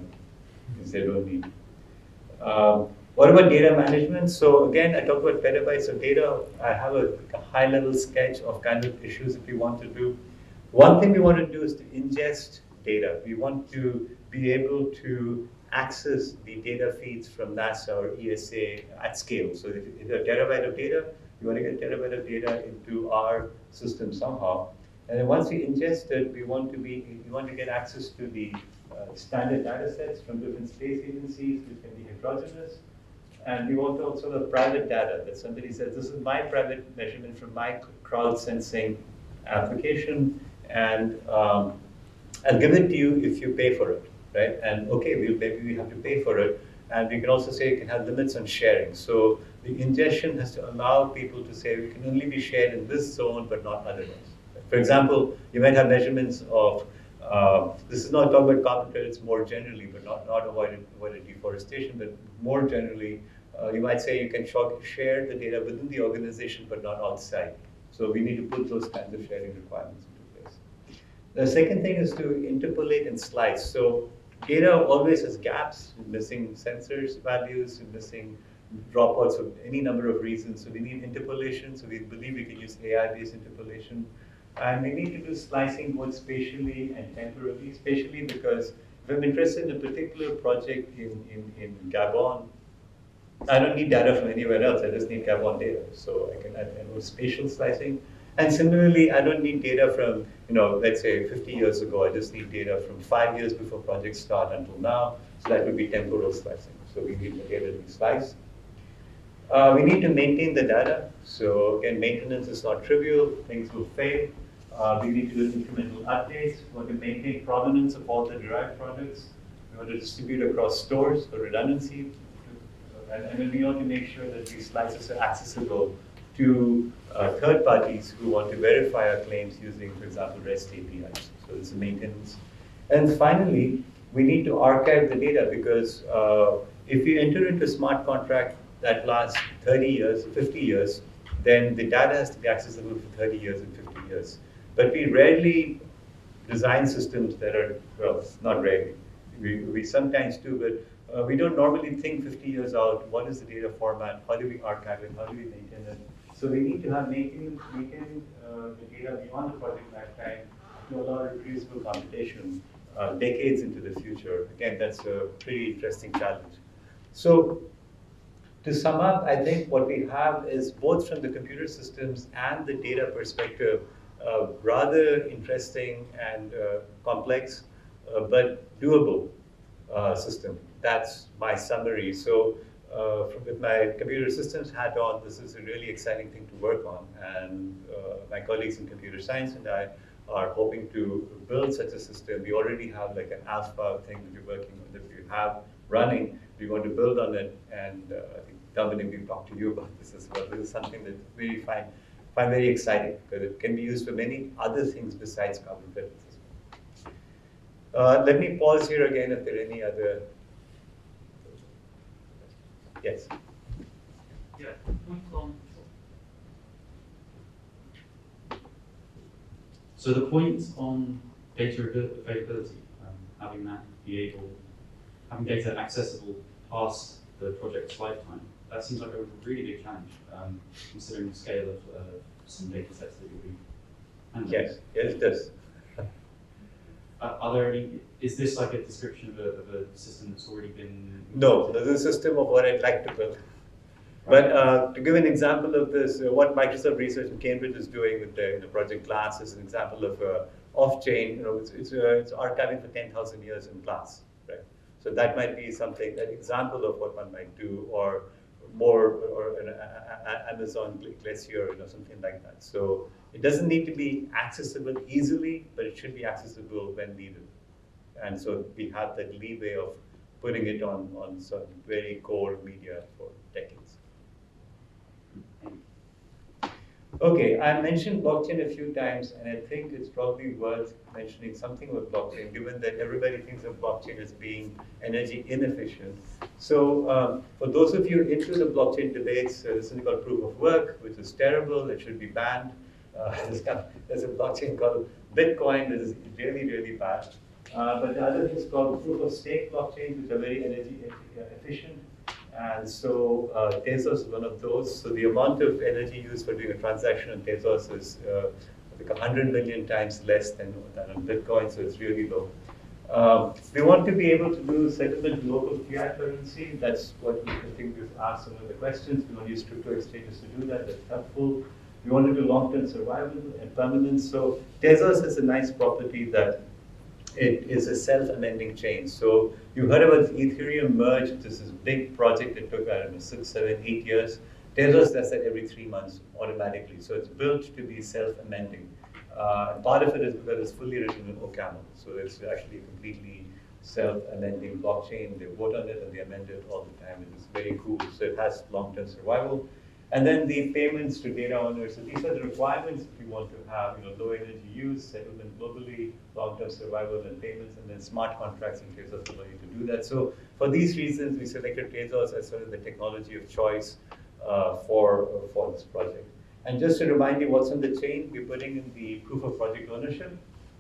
because they don't need. What about data management? So again, I talked about petabytes of data. I have a high-level sketch of kind of issues that we want to do. One thing we want to do is to ingest data. We want to be able to access the data feeds from NASA or ESA at scale. So if a terabyte of data, we want to get a terabyte of data into our system somehow. And then once we ingest it, we want to get access to the standard data sets from different space agencies, which can be heterogeneous. And we want also the private data that somebody says, this is my private measurement from my crowd sensing application, and I'll give it to you if you pay for it, right? And okay, maybe we have to pay for it. And we can also say it can have limits on sharing. So the ingestion has to allow people to say it can only be shared in this zone, but not otherwise. For example, you might have measurements of, this is not talking about carbon credits more generally, but not avoided deforestation, but more generally, you might say you can share the data within the organization, but not outside. So we need to put those kinds of sharing requirements into place. The second thing is to interpolate and slice. So data always has gaps, missing sensors values, missing dropouts for any number of reasons. So we need interpolation. So we believe we can use AI-based interpolation. And we need to do slicing both spatially and temporally. Spatially because if I'm interested in a particular project in Gabon, I don't need data from anywhere else. I just need Gabon data. So I can do spatial slicing. And similarly, I don't need data from, let's say 50 years ago. I just need data from 5 years before projects start until now. So that would be temporal slicing. So we need the data to be sliced. We need to maintain the data. So again, maintenance is not trivial. Things will fail. We need to do incremental updates. We want to maintain provenance of all the derived products. We want to distribute across stores for redundancy. And then we want to make sure that these slices are accessible to third parties who want to verify our claims using, for example, REST APIs. So this is maintenance. And finally, we need to archive the data because if you enter into a smart contract that lasts 30 years, 50 years, then the data has to be accessible for 30 years and 50 years. But we rarely design systems that are, well, not rarely. We sometimes do, but we don't normally think 50 years out, what is the data format, how do we archive it, how do we maintain it. So we need to have maintain the data beyond the project lifetime to allow reproducible computation decades into the future. Again, that's a pretty interesting challenge. So to sum up, I think what we have is both from the computer systems and the data perspective, rather interesting and complex, but doable system. That's my summary. So with my computer systems hat on, this is a really exciting thing to work on. And my colleagues in computer science and I are hoping to build such a system. We already have like an alpha thing that we're working on, that we have running. We want to build on it. And I think Dominic, we've talked to you about this as well. This is something that we find very exciting because it can be used for many other things besides carbon credits as well. Let me pause here again if there are any other. Yes. Yeah, points on. So the points on data availability, having data accessible past the project's lifetime, that seems like a really big challenge, considering the scale of some data sets that you'll be handling. Yes, it does. Are there any? Is this like a description of a system that's already been? No, this is a system of what I'd like to build. But to give an example of this, what Microsoft Research in Cambridge is doing with their project Glass is an example of off-chain. It's archiving for 10,000 years in Glass, right? So that might be something, an example of what one might do, or more, or an Amazon Glacier, something like that. So it doesn't need to be accessible easily, but it should be accessible when needed. And so we have that leeway of putting it on some very core media for decades. Okay, I mentioned blockchain a few times, and I think it's probably worth mentioning something about blockchain, given that everybody thinks of blockchain as being energy inefficient. So for those of you into the blockchain debates, there's something called proof of work, which is terrible, it should be banned. There's a blockchain called Bitcoin that is really, really bad. But the other is called proof of stake blockchains, which are very energy efficient. And so Tezos is one of those. So the amount of energy used for doing a transaction on Tezos is like 100 million times less than on Bitcoin, so it's really low. We want to be able to do settlement in local fiat currency. That's what I think we've asked some of the questions. We want to use crypto exchanges to do that. That's helpful. We want to do long-term survival and permanence. So Tezos has a nice property that it is a self-amending chain. So you heard about Ethereum merge. This is a big project that took, I don't know, 6, 7, 8 years. Tezos does that every 3 months automatically. So it's built to be self-amending. And part of it is because it's fully written in OCaml. So it's actually a completely self-amending blockchain. They vote on it and they amend it all the time. It is very cool. So it has long-term survival. And then the payments to data owners. So these are the requirements if you want to have low energy use, settlement globally, long-term survival and payments, and then smart contracts in Tezos allow you to do that. So for these reasons, we selected Tezos as sort of the technology of choice for this project. And just to remind you what's on the chain, we're putting in the proof of project ownership,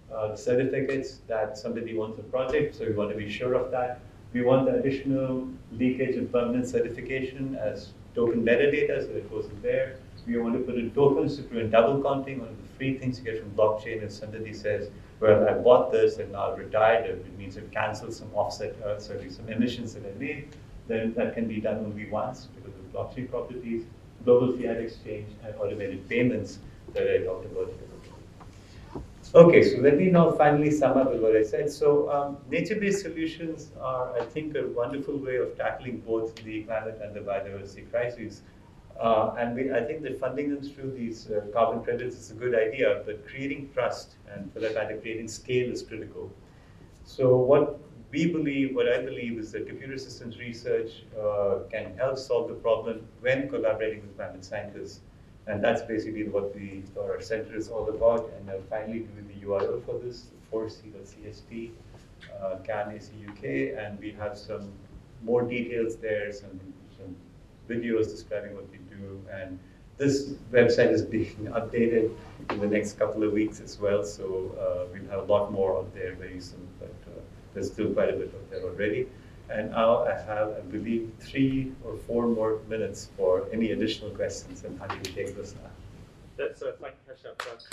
the certificates that somebody owns a project, so we want to be sure of that. We want the additional leakage and permanent certification as token metadata, so it goes in there. We want to put in tokens to prevent double counting. One of the free things you get from blockchain is somebody says, well, I bought this and now I've retired it. It means I've canceled some some emissions that I made. Then that can be done only once because of blockchain properties, global fiat exchange, and automated payments that I talked about here. Okay, so let me now finally sum up with what I said. So nature-based solutions are, I think, a wonderful way of tackling both the climate and the biodiversity crises. I think that funding them through these carbon credits is a good idea, but creating trust and for that matter, creating scale is critical. So what I believe is that computer systems research can help solve the problem when collaborating with climate scientists. And that's basically what our center is all about. And I'll finally do the URL for this, forec.cst, CAN-AC-UK, and we have some more details there, some videos describing what we do. And this website is being updated in the next couple of weeks as well, so we'll have a lot more out there very soon, but there's still quite a bit out there already. And now I have, I believe, 3 or 4 more minutes for any additional questions, and how do you take this now? Let's thank Keshav first.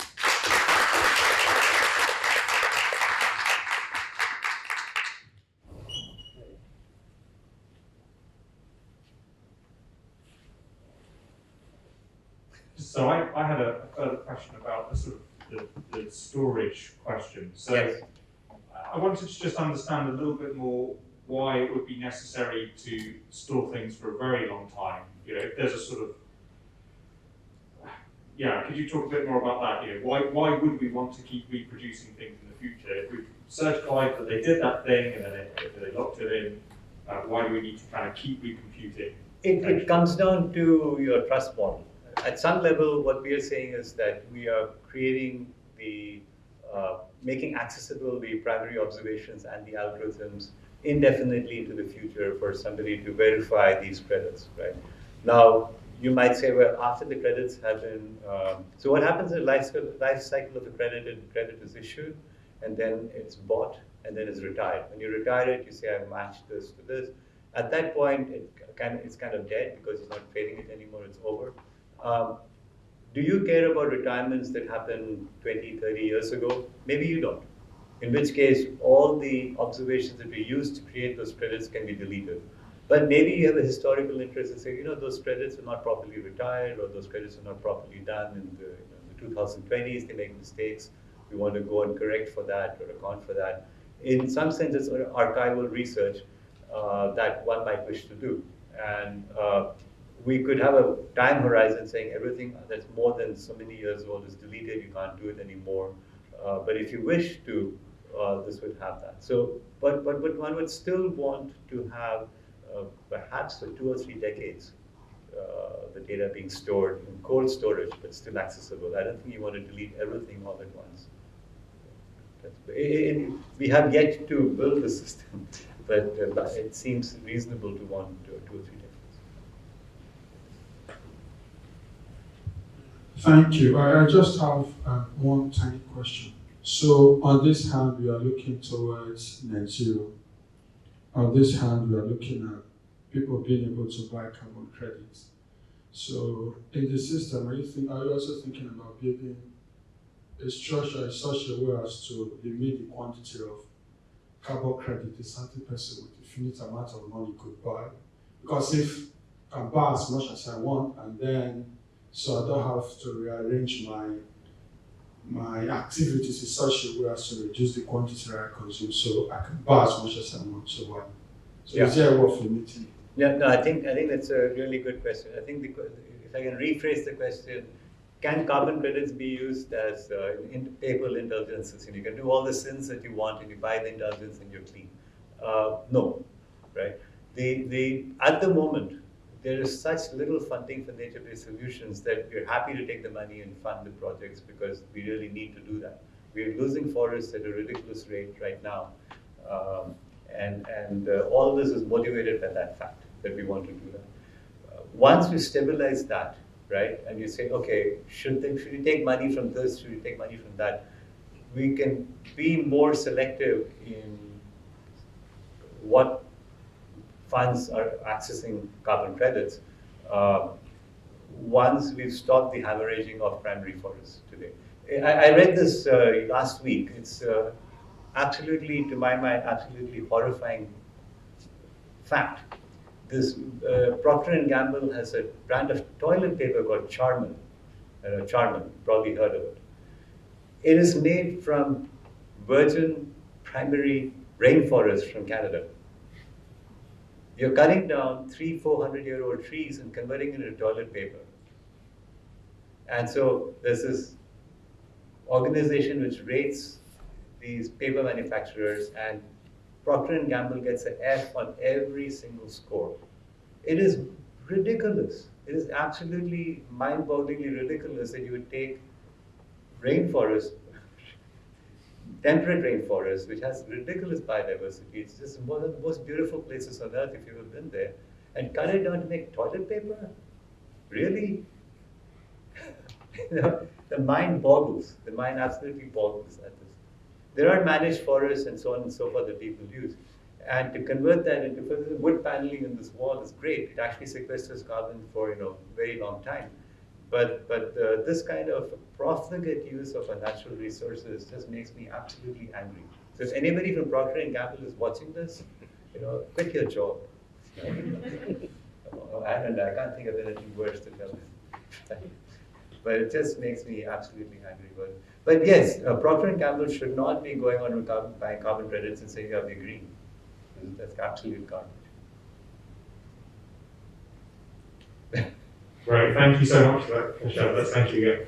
So I had a further question about the sort of the storage question. So Yes. I wanted to just understand a little bit more why it would be necessary to store things for a very long time. If there's a sort of, could you talk a bit more about that? Why would we want to keep reproducing things in the future? If we certified that they did that thing and then they locked it in, why do we need to kind of keep recomputing? It comes down to your trust model. At some level, what we are saying is that we are creating making accessible the primary observations and the algorithms indefinitely into the future for somebody to verify these credits, right? Now, you might say, well, after the credits have been, so what happens in the life cycle of a credit is issued, and then it's bought, and then it's retired. When you retire it, you say, I matched this to this. At that point, it's kind of dead because you're not trading it anymore, it's over. Do you care about retirements that happened 20, 30 years ago? Maybe you don't. in which case all the observations that we used to create those credits can be deleted. But maybe you have a historical interest and say, those credits are not properly retired, or those credits are not properly done in the 2020s, they make mistakes. We want to go and correct for that or account for that. In some sense, it's archival research that one might wish to do. And we could have a time horizon saying everything that's more than so many years old is deleted, you can't do it anymore. But if you wish to, this would have that. So, but one would still want to have perhaps for 2 or 3 decades the data being stored in cold storage, but still accessible. I don't think you want to delete everything all at once. We have yet to build the system, but it seems reasonable to want 2 or 3 decades. Thank you. I just have one tiny question. So on this hand, we are looking towards net zero. On this hand, we are looking at people being able to buy carbon credits. So in the system, are you also thinking about building a structure in such a way as to limit the quantity of carbon credit a certain person with a finite amount of money could buy? Because if I can buy as much as I want, and then so I don't have to rearrange my activities in such a way as to reduce the quantity that I consume, so I can buy as much as I want. So is there a way of limiting? Yeah, no, I think that's a really good question. I think if I can rephrase the question, can carbon credits be used as papal indulgences? You can do all the sins that you want, and you buy the indulgence, and you're clean. No, right? At the moment, there is such little funding for nature-based solutions that we're happy to take the money and fund the projects because we really need to do that. We're losing forests at a ridiculous rate right now. And all this is motivated by that fact that we want to do that. Once we stabilize that, right, and you say, okay, should we take money from this, should we take money from that, we can be more selective in what funds are accessing carbon credits once we've stopped the hemorrhaging of primary forests today. I read this last week. It's absolutely, to my mind, absolutely horrifying fact. This Procter & Gamble has a brand of toilet paper called Charmin. Charmin, probably heard of it. It is made from virgin primary rainforests from Canada. You're cutting down 300-400-year-old trees and converting it into toilet paper. And so there's this organization which rates these paper manufacturers, and Procter & Gamble gets an F on every single score. It is ridiculous. It is absolutely mind-bogglingly ridiculous that you would take rainforest, temperate rainforest, which has ridiculous biodiversity. It's just one of the most beautiful places on earth if you've ever been there, and cut it down to make toilet paper? Really? The mind boggles. The mind absolutely boggles at this. There are managed forests and so on and so forth that people use. And to convert that into wood paneling in this wall is great. It actually sequesters carbon for a very long time. But this kind of profligate use of our natural resources just makes me absolutely angry. So if anybody from Procter & Gamble is watching this, quit your job. I can't think of anything worse to tell them. But it just makes me absolutely angry. But yes, Procter & Gamble should not be going on buying carbon credits and saying, yeah, we're green. That's absolute garbage. Right, thank you so much for that, Keshav. Thank you again.